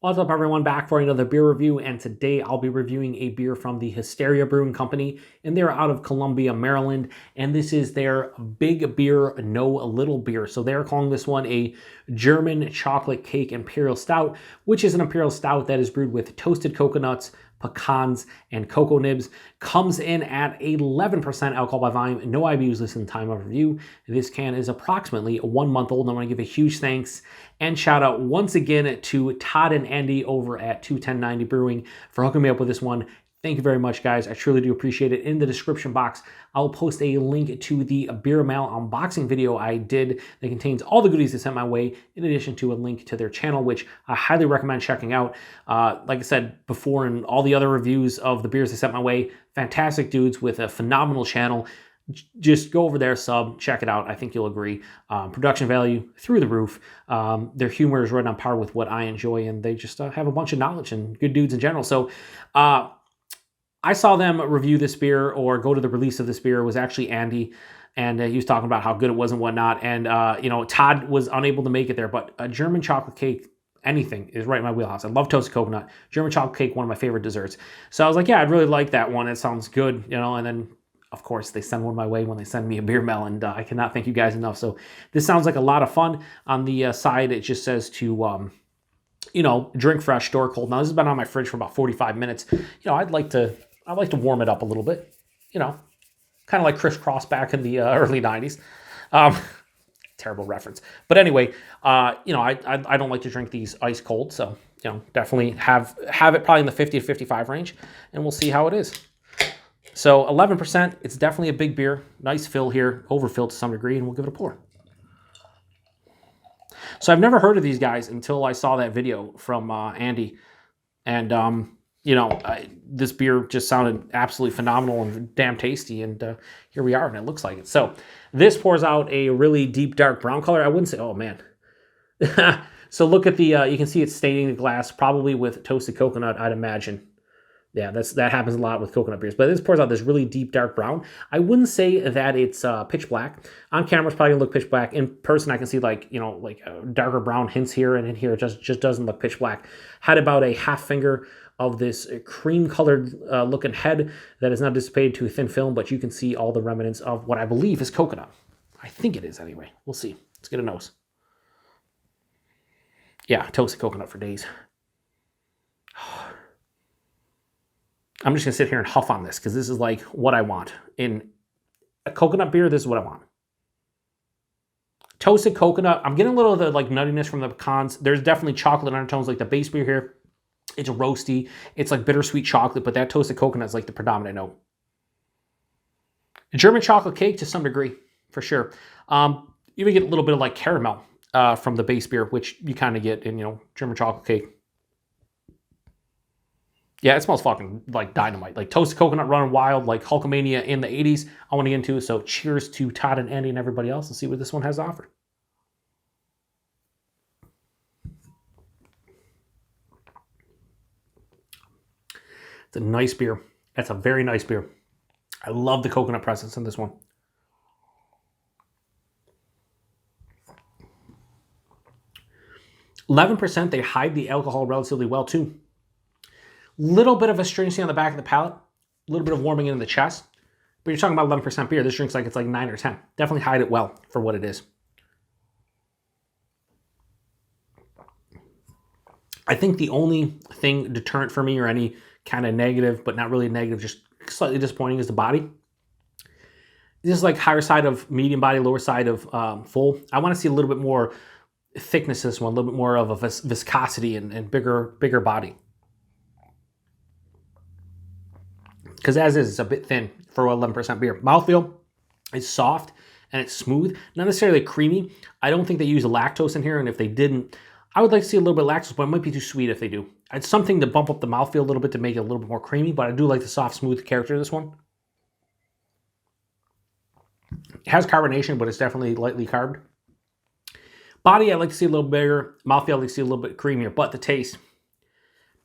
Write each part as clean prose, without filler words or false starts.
What's up, everyone? Back for another beer review, and today I'll be reviewing a beer from the Hysteria Brewing Company, and they're out of Columbia, Maryland, and this is their Big Beer, No Little Beer. So they're calling this one a German chocolate cake Imperial Stout, which is an Imperial Stout that is brewed with toasted coconuts, pecans, and cocoa nibs. Comes in at 11% alcohol by volume, no IBUs listed in time of review. This can is approximately 1 month old, and I want to give a huge thanks and shout out once again to Todd and Andy over at 21090 Brewing for hooking me up with this one. Thank you very much, guys. I truly do appreciate it. In the description box, I'll post a link to the Beer Mail unboxing video I did that contains all the goodies they sent my way, in addition to a link to their channel, which I highly recommend checking out. Like I said before in all the other reviews of the beers they sent my way, fantastic dudes with a phenomenal channel. Just go over there, sub, check it out. I think you'll agree. Production value through the roof. Their humor is right on par with what I enjoy, and they just have a bunch of knowledge and good dudes in general. So I saw them review this beer or go to the release of this beer. It was actually Andy, and he was talking about how good it was and whatnot. And, Todd was unable to make it there, but a German chocolate cake, anything, is right in my wheelhouse. I love toasted coconut. German chocolate cake, one of my favorite desserts. So I was like, yeah, I'd really like that one. It sounds good, and then of course, they send one my way when they send me a beer mail, and I cannot thank you guys enough. So this sounds like a lot of fun. On the side, it just says to, drink fresh, store cold. Now, this has been on my fridge for about 45 minutes. I'd like to warm it up a little bit. Kind of like Criss Cross back in the early 90s. Terrible reference. But anyway, I don't like to drink these ice cold. So, definitely have it probably in the 50 to 55 range, and we'll see how it is. So 11%, it's definitely a big beer. Nice fill here, overfilled to some degree, and we'll give it a pour. So I've never heard of these guys until I saw that video from Andy. And, this beer just sounded absolutely phenomenal and damn tasty. And here we are, and it looks like it. So this pours out a really deep, dark brown color. I wouldn't say, oh, man. So look at the, you can see it's staining the glass, probably with toasted coconut, I'd imagine. Yeah, that happens a lot with coconut beers. But this pours out this really deep, dark brown. I wouldn't say that it's pitch black. On camera, it's probably going to look pitch black. In person, I can see like darker brown hints here, and in here it just doesn't look pitch black. Had about a half finger of this cream-colored looking head that is not dissipated to a thin film, but you can see all the remnants of what I believe is coconut. I think it is anyway. We'll see. Let's get a nose. Yeah, toasted coconut for days. I'm just going to sit here and huff on this because this is like what I want. In a coconut beer, this is what I want. Toasted coconut. I'm getting a little of the nuttiness from the pecans. There's definitely chocolate undertones like the base beer here. It's roasty. It's like bittersweet chocolate, but that toasted coconut is like the predominant note. A German chocolate cake to some degree, for sure. You even get a little bit of like caramel from the base beer, which you kind of get in, German chocolate cake. Yeah, it smells fucking like dynamite. Like toasted coconut running wild, like Hulkamania in the 80s. I want to get into. So cheers to Todd and Andy and everybody else and see what this one has to offer. It's a nice beer. That's a very nice beer. I love the coconut presence in this one. %. They hide the alcohol relatively well too. Little bit of astringency on the back of the palate, a little bit of warming in the chest. But you're talking about 11% beer. This drink's like it's like 9 or 10. Definitely hide it well for what it is. I think the only thing deterrent for me, or any kind of negative, but not really negative, just slightly disappointing, is the body. This is like higher side of medium body, lower side of full. I want to see a little bit more thickness to this one, a little bit more of a viscosity and bigger body. Because as is, it's a bit thin for 11% beer. Mouthfeel is soft and it's smooth, not necessarily creamy. I don't think they use lactose in here, and if they didn't, I would like to see a little bit of lactose, but it might be too sweet if they do. It's something to bump up the mouthfeel a little bit to make it a little bit more creamy, but I do like the soft, smooth character of this one. It has carbonation, but it's definitely lightly carbed. Body, I'd like to see a little bigger. Mouthfeel, I'd like to see a little bit creamier, but the taste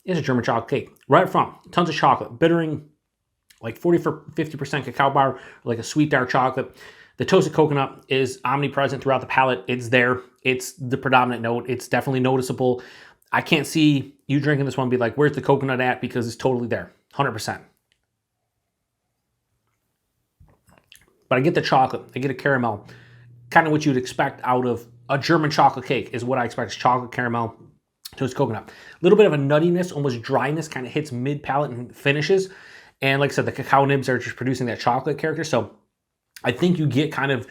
is a German chocolate cake. Right up front, tons of chocolate, bittering, like 40-50% cacao bar, like a sweet dark chocolate. The toasted coconut is omnipresent throughout the palate. It's there. It's the predominant note. It's definitely noticeable. I can't see you drinking this one and be like, where's the coconut at? Because it's totally there, 100%. But I get the chocolate, I get a caramel, kind of what you'd expect out of a German chocolate cake is what I expect. Is chocolate, caramel, toast coconut. A little bit of a nuttiness, almost dryness, kind of hits mid-palate and finishes. And like I said, the cacao nibs are just producing that chocolate character. So I think you get kind of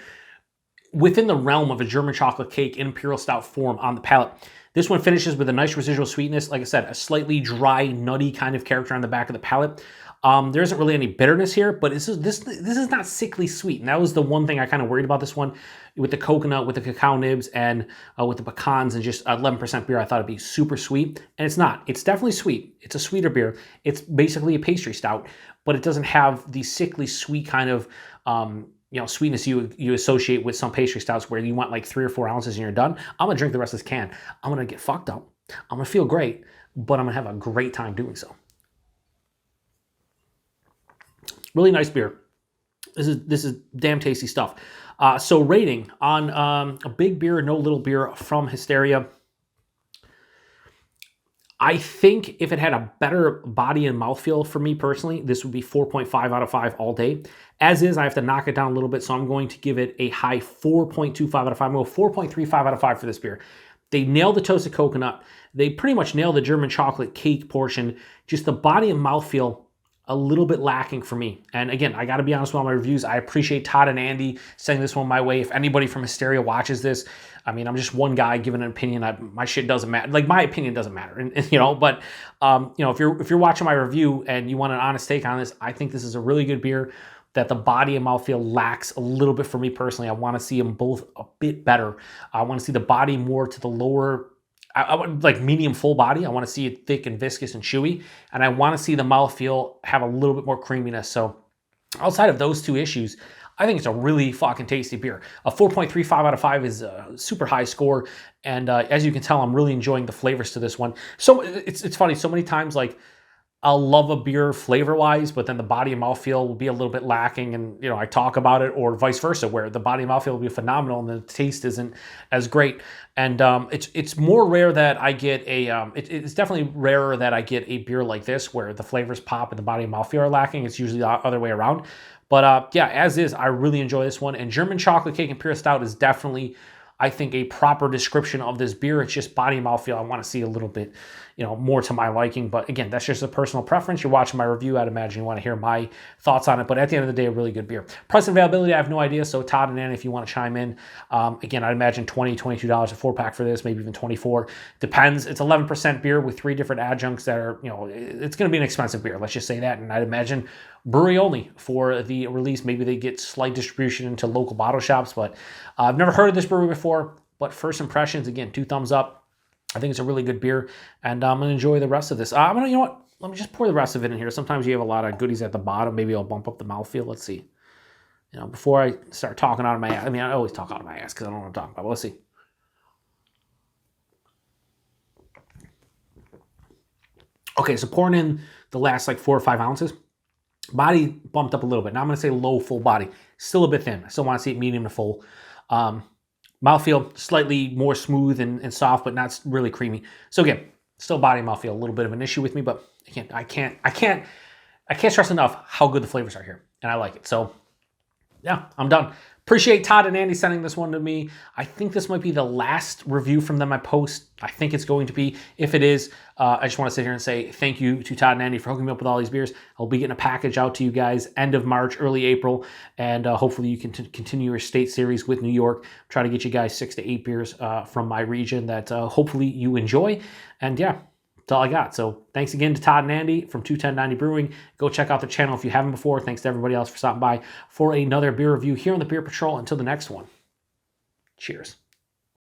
within the realm of a German chocolate cake in Imperial Stout form on the palate. This one finishes with a nice residual sweetness. Like I said, a slightly dry, nutty kind of character on the back of the palate. There isn't really any bitterness here, but this is not sickly sweet. And that was the one thing I kind of worried about this one with the coconut, with the cacao nibs, and with the pecans and just 11% beer. I thought it'd be super sweet, and it's not. It's definitely sweet. It's a sweeter beer. It's basically a pastry stout, but it doesn't have the sickly sweet kind of sweetness you associate with some pastry stouts where you want like 3 or 4 ounces and you're done. I'm gonna drink the rest of this can. I'm gonna get fucked up. I'm gonna feel great, but I'm gonna have a great time doing so. Really nice beer. This is damn tasty stuff. So rating on a big beer, no little beer from Hysteria. I think if it had a better body and mouthfeel for me personally, this would be 4.5 out of 5 all day. As is, I have to knock it down a little bit, so I'm going to give it a high 4.25 out of 5. I'm going to go 4.35 out of 5 for this beer. They nailed the toasted coconut. They pretty much nailed the German chocolate cake portion. Just the body and mouthfeel, a little bit lacking for me. And again, I got to be honest with all my reviews. I appreciate Todd and Andy sending this one my way. If anybody from Hysteria watches this, I mean, I'm just one guy giving an opinion. My shit doesn't matter. Like, my opinion doesn't matter. And if you're watching my review and you want an honest take on this, I think this is a really good beer that the body and mouthfeel lacks a little bit for me personally. I want to see them both a bit better. I want to see the body more to the lower, I want like medium full body. I want to see it thick and viscous and chewy. And I want to see the mouthfeel have a little bit more creaminess. So outside of those two issues, I think it's a really fucking tasty beer. A 4.35 out of 5 is a super high score. And as you can tell, I'm really enjoying the flavors to this one. So it's funny, so many times like I'll love a beer flavor-wise, but then the body and mouthfeel will be a little bit lacking, and I talk about it, or vice versa, where the body and mouthfeel will be phenomenal and the taste isn't as great. And it's more rare that I get it's definitely rarer that I get a beer like this where the flavors pop and the body and mouthfeel are lacking. It's usually the other way around. But yeah, as is, I really enjoy this one. And German chocolate cake Imperial Stout is definitely, I think, a proper description of this beer. It's just body and mouthfeel I want to see a little bit, more to my liking. But again, that's just a personal preference. You're watching my review, I'd imagine you want to hear my thoughts on it. But at the end of the day, a really good beer. Price and availability, I have no idea. So Todd and Andy, if you want to chime in, again, I'd imagine $20, $22 a 4-pack for this, maybe even 24. Depends. It's 11% beer with 3 different adjuncts that are, it's going to be an expensive beer. Let's just say that. And I'd imagine brewery only for the release. Maybe they get slight distribution into local bottle shops, but I've never heard of this brewery before. But first impressions, again, 2 thumbs up. I think it's a really good beer, and I'm going to enjoy the rest of this. I'm going to, let me just pour the rest of it in here. Sometimes you have a lot of goodies at the bottom. Maybe I'll bump up the mouthfeel. Let's see. Before I start talking out of my ass. I mean, I always talk out of my ass because I don't know what I'm talking about. But let's see. Okay, so pouring in the last like 4 or 5 ounces. Body bumped up a little bit. Now I'm going to say low full body. Still a bit thin. I still want to see it medium to full. Mouthfeel slightly more smooth and soft, but not really creamy. So again, still body and mouthfeel a little bit of an issue with me, but again, I can't stress enough how good the flavors are here, and I like it. So yeah, I'm done. Appreciate Todd and Andy sending this one to me. I think this might be the last review from them I post. I think it's going to be. If it is, I just want to sit here and say thank you to Todd and Andy for hooking me up with all these beers. I'll be getting a package out to you guys end of March, early April, and hopefully you can continue your state series with New York. Try to get you guys 6 to 8 beers from my region that hopefully you enjoy. And yeah, that's all I got. So thanks again to Todd and Andy from 21090 Brewing. Go check out their channel if you haven't before. Thanks to everybody else for stopping by for another beer review here on the Beer Patrol. Until the next one, cheers.